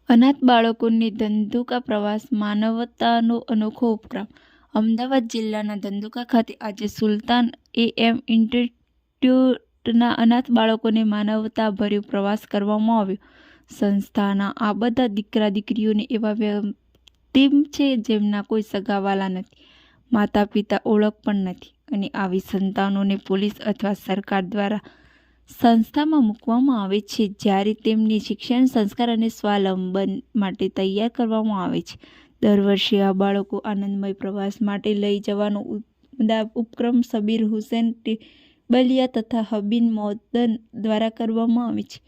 અનાથ બાળકોને ધંધુકા પ્રવાસ માનવતાનો અનોખો ઉપક્રમ. અમદાવાદ જિલ્લાના ધંધુકા ખાતે આજે સુલતાન એમ ઇન્સ્ટિટ્યૂટના અનાથ બાળકોને માનવતાભર્યો પ્રવાસ કરવામાં આવ્યો. સંસ્થાના આ બધા દીકરા દીકરીઓને એવા વ્યક્તિમ છે જેમના કોઈ સગાવાલા નથી, માતા પિતા ઓળખ પણ નથી, અને આવી સંતાનોને પોલીસ અથવા સરકાર દ્વારા સંસ્થામાં મૂકવામાં આવે છે જ્યારે તેમની શિક્ષણ, સંસ્કાર અને સ્વાવલંબન માટે તૈયાર કરવામાં આવે છે. દર વર્ષે આ બાળકો આનંદમય પ્રવાસ માટે લઈ જવાનો ઉપક્રમ સબીર હુસેન ટેબલિયા તથા હબીન મોદન દ્વારા કરવામાં આવે છે.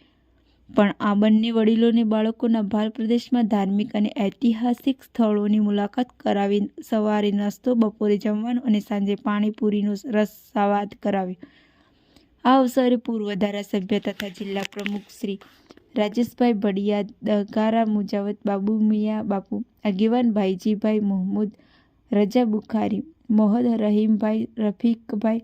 પણ આ બંને વડીલોને બાળકોના ભાલ પ્રદેશમાં ધાર્મિક અને ઐતિહાસિક સ્થળોની મુલાકાત કરાવી સવારે નાસ્તો, બપોરે જમવાનું અને સાંજે પાણીપુરીનો રસસ્વાદ કરાવ્યો. આ અવસરે પૂર્વ ધારાસભ્ય તથા જિલ્લા પ્રમુખ શ્રી રાજેશભાઈ ભડિયા, દગારા મુજાવત બાબુ મિયા બાપુ, આગેવાન ભાઈજીભાઈ મોહમ્મદ, રજા બુખારી, મોહદ રહીમભાઈ, રફીકભાઈ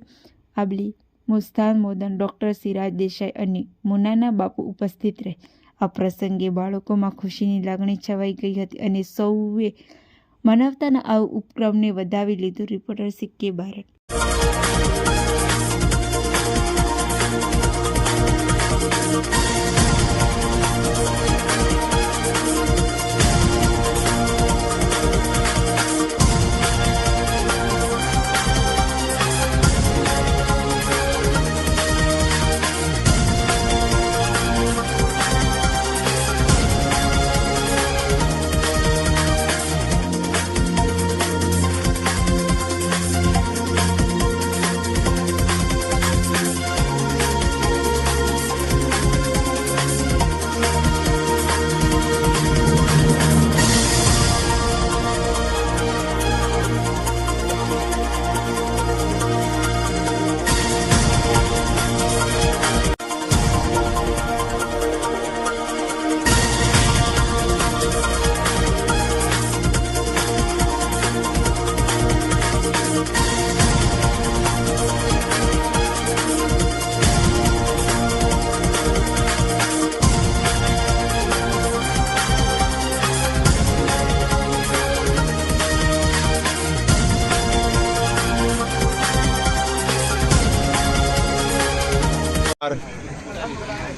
આબલી, મુસ્તાન મોદન, ડૉક્ટર સિરાજ દેસાઈ અને મુનાના બાપુ ઉપસ્થિત રહે. આ પ્રસંગે બાળકોમાં ખુશીની લાગણી છવાઈ ગઈ હતી અને સૌએ માનવતાના આ ઉપક્રમને વધાવી લીધો. રિપોર્ટર સિક્કે ભારત.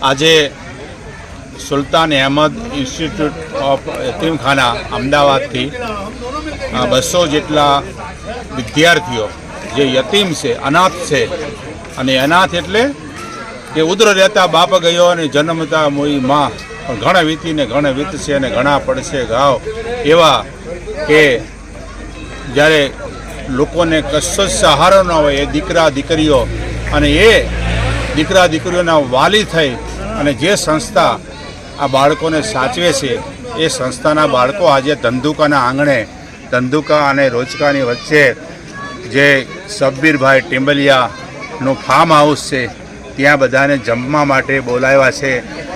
આજે સુલતાન અહેમદ ઇન્સ્ટિટ્યૂટ ઓફ યતીમખાના અમદાવાદથી 200 જેટલા વિદ્યાર્થીઓ જે યતીમ છે, અનાથ છે, અને અનાથ એટલે કે ઉદર રહેતા બાપ ગયો અને જન્મતા મોઈ માં, પણ ઘણા વીતીને ઘણા વીતશે અને ઘણા પડશે ઘાવ, એવા કે જ્યારે લોકોને કશો જ સહારો ન હોય એ દીકરા દીકરીઓ, અને એ દીકરા દીકરીઓના વાલી થઈ અને જે સંસ્થા આ બાળકોને સાચવે છે એ સંસ્થાના બાળકો આજે ધંધુકાના આંગણે, ધંધુકા અને રોજકાની વચ્ચે જે સબ્બીરભાઈ ટેમ્બલિયાનું ફાર્મ હાઉસ છે ત્યાં બધાને જમવા માટે બોલાવ્યા છે.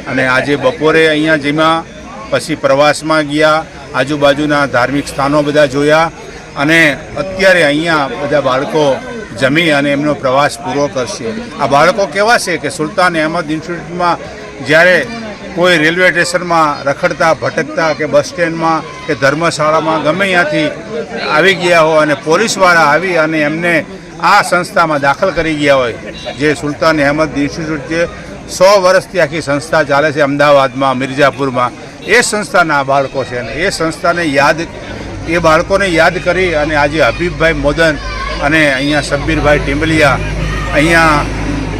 અને આજે બપોરે અહીંયા જેમાં પછી પ્રવાસમાં ગયા, આજુબાજુના ધાર્મિક સ્થાનો બધા જોયા, અને અત્યારે અહીંયા બધા બાળકો જમી અને એમનો પ્રવાસ પૂરો કરશે. આ બાળકો કેવા છે કે સુલતાન અહેમદ ઇન્સ્ટિટ્યૂટમાં જ્યારે કોઈ રેલવે સ્ટેશનમાં રખડતા ભટકતા કે બસ સ્ટેન્ડમાં કે ધર્મશાળામાં ગમે ત્યાંથી આવી ગયા હોય અને પોલીસવાળા આવી અને એમને આ સંસ્થામાં દાખલ કરી ગયા હોય, જે સુલતાન અહેમદ ઇન્સ્ટિટ્યૂટ છે, 100 વર્ષથી આખી સંસ્થા ચાલે છે અમદાવાદમાં, મિર્ઝાપુરમાં, એ સંસ્થાના બાળકો છે. અને એ સંસ્થાને એ બાળકોને યાદ કરી અને આજે હબીબભાઈ મોદન અને અહીંયા સબ્બીરભાઈ ટેમ્બલિયા અહીંયા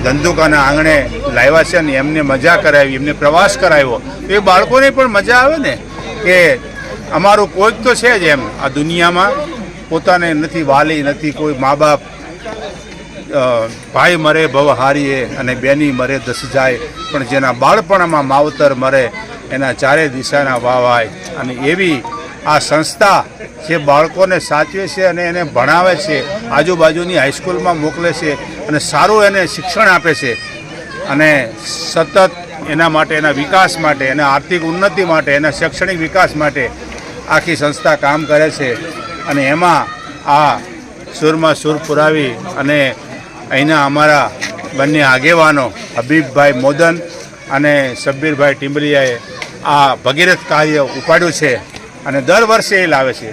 ધંધુકાના આંગણે લાવ્યા છે અને એમને મજા કરાવી, એમને પ્રવાસ કરાવ્યો. તો એ બાળકોને પણ મજા આવે ને કે અમારું કોઈક તો છે જ એમ આ દુનિયામાં, પોતાને નથી વાલી, નથી કોઈ મા બાપ, ભાઈ મરે ભવ હારીએ અને બેની મરે દસ જાય, પણ જેના બાળપણમાં માવતર મરે એના ચારે દિશાના વાવાય. અને એવી આ સંસ્થા જે બાળકોને સાચવે છે અને એને ભણાવે છે, આજુબાજુની હાઈસ્કૂલમાં મોકલે છે અને સારું એને શિક્ષણ આપે છે, અને સતત એના માટે, એના વિકાસ માટે, એના આર્થિક ઉન્નતિ માટે, એના શૈક્ષણિક વિકાસ માટે આખી સંસ્થા કામ કરે છે. અને એમાં આ સુરમાં સુર પુરાવી અને અહીંના અમારા બંને આગેવાનો હબીબભાઈ મોદન અને સબ્બીરભાઈ ટીમ્બલિયાએ આ ભગીરથ કાર્ય ઉપાડ્યું છે અને દર વર્ષે એ લાવે છે.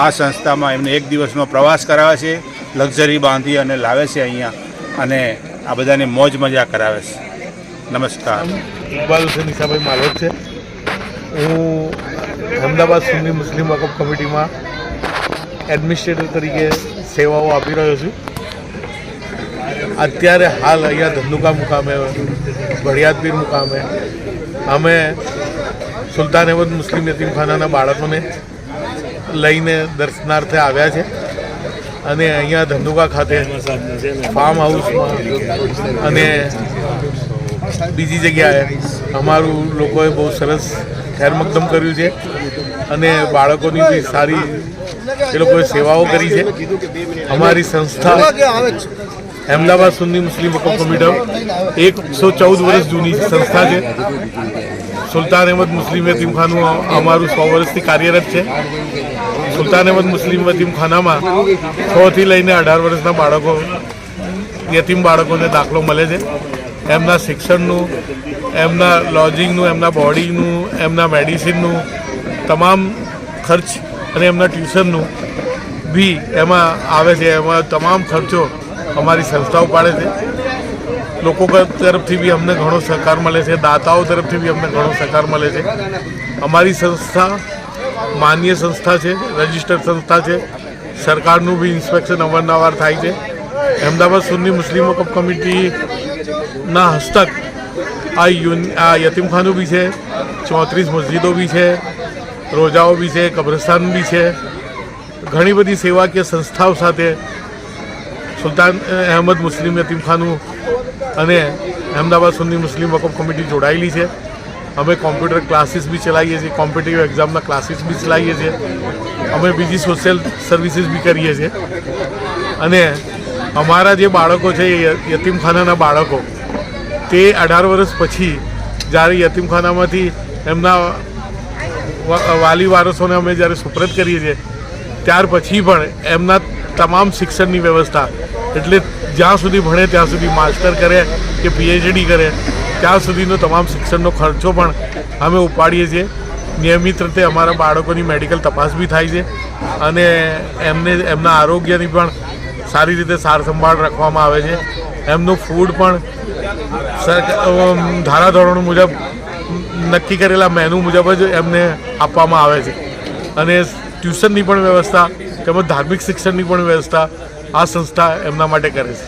આ સંસ્થામાં એમને એક દિવસનો પ્રવાસ કરાવે છે, લક્ઝરી બાંધી અને લાવે છે અહીંયા અને આ બધાને મોજ મજા કરાવે છે. નમસ્કાર. ઇકબાલ હુસેન ઈસાભાઈ માલોદ છે. હું અમદાવાદ સુન્ની મુસ્લિમ વકફ કમિટીમાં એડમિનિસ્ટ્રેટર તરીકે સેવાઓ આપી રહ્યો છું. અત્યારે હાલ અહીંયા ધંધુકા મુકામે, ભડિયાદપીર મુકામે અમે સુલતાન અહેમદ મુસ્લિમ યતીમખાનાના બાળકોને લઈને દર્શનાર્થે આવ્યા છે અને અહીંયા ધંધુકા ખાતે ફાર્મ હાઉસમાં અને બીજી જગ્યાએ અમારું લોકોએ બહુ સરસ ખેરમકદમ કર્યું છે અને બાળકોની બી સારી એ લોકોએ સેવાઓ કરી છે. અમારી સંસ્થા અમદાવાદ સુન્ની મુસ્લિમ વકફ કમિટી 114 વર્ષ જૂની સંસ્થા છે. સુલતાન અહેમદ મુસ્લિમ યતીમખાનું અમારું 100 વર્ષથી કાર્યરત છે. સુલતાન અહેમદ મુસ્લિમ યતીમખાનામાં 6 થી લઈને 18 વર્ષના બાળકો, યતીમ બાળકોને દાખલો મળે છે. એમના શિક્ષણનું, એમના લોજિંગનું, એમના બોર્ડિંગનું, એમના મેડિસિનનું તમામ ખર્ચ અને એમના ટ્યુશનનું બી એમાં આવે છે. એમાં તમામ ખર્ચો અમારી સંસ્થાઓ પાડે છે. લોકો તરફથી બી અમને ઘણો સહકાર મળે છે, દાતાઓ તરફથી બી અમને ઘણો સહકાર મળે છે. અમારી સંસ્થા માન્ય સંસ્થા છે, રજિસ્ટર્ડ સંસ્થા છે. સરકારનું બી ઇન્સ્પેક્શન અવારનવાર થાય છે. અમદાવાદ સુન્ની મુસ્લિમ વકફ કમિટીના હસ્તક આ યતીમખાનું બી છે, 34 મસ્જિદો બી છે, રોજાઓ બી છે, કબ્રસ્તાન બી છે. ઘણી બધી સેવાકીય સંસ્થાઓ સાથે સુલતાન અહેમદ મુસ્લિમ યતીમખાનું અને અમદાવાદ સુન્ની મુસ્લિમ વકફ કમિટી જોડાયેલી છે. અમે કોમ્પ્યુટર ક્લાસીસ બી ચલાવીએ છીએ, કોમ્પિટિટિવ એક્ઝામના ક્લાસીસ બી ચલાવીએ છીએ. અમે બીજી સોશિયલ સર્વિસીસ બી કરીએ છીએ અને અમારા જે બાળકો છે એ યતીમખાનાના બાળકો તે 18 વર્ષ પછી જ્યારે યતીમખાનામાંથી એમના વાલી વારસોને અમે જ્યારે સુપ્રત કરીએ છીએ ત્યાર પછી પણ એમના તમામ શિક્ષણની વ્યવસ્થા, એટલે જ્યાં સુધી ભણે ત્યાં સુધી માસ્ટર કરે કે પીએચડી કરે ત્યાં સુધીનો તમામ શિક્ષણનો ખર્ચો પણ અમે ઉપાડીએ છીએ. નિયમિત રીતે અમારા બાળકોની મેડિકલ તપાસ બી થાય છે અને એમના આરોગ્યની પણ સારી રીતે સાર સંભાળ રાખવામાં આવે છે. એમનું ફૂડ પણ ધારાધોરણો મુજબ નક્કી કરેલા મેનુ મુજબ જ એમને આપવામાં આવે છે અને ટ્યુશનની પણ વ્યવસ્થા તેમજ ધાર્મિક શિક્ષણની પણ વ્યવસ્થા આ સંસ્થા એમના માટે કરે છે.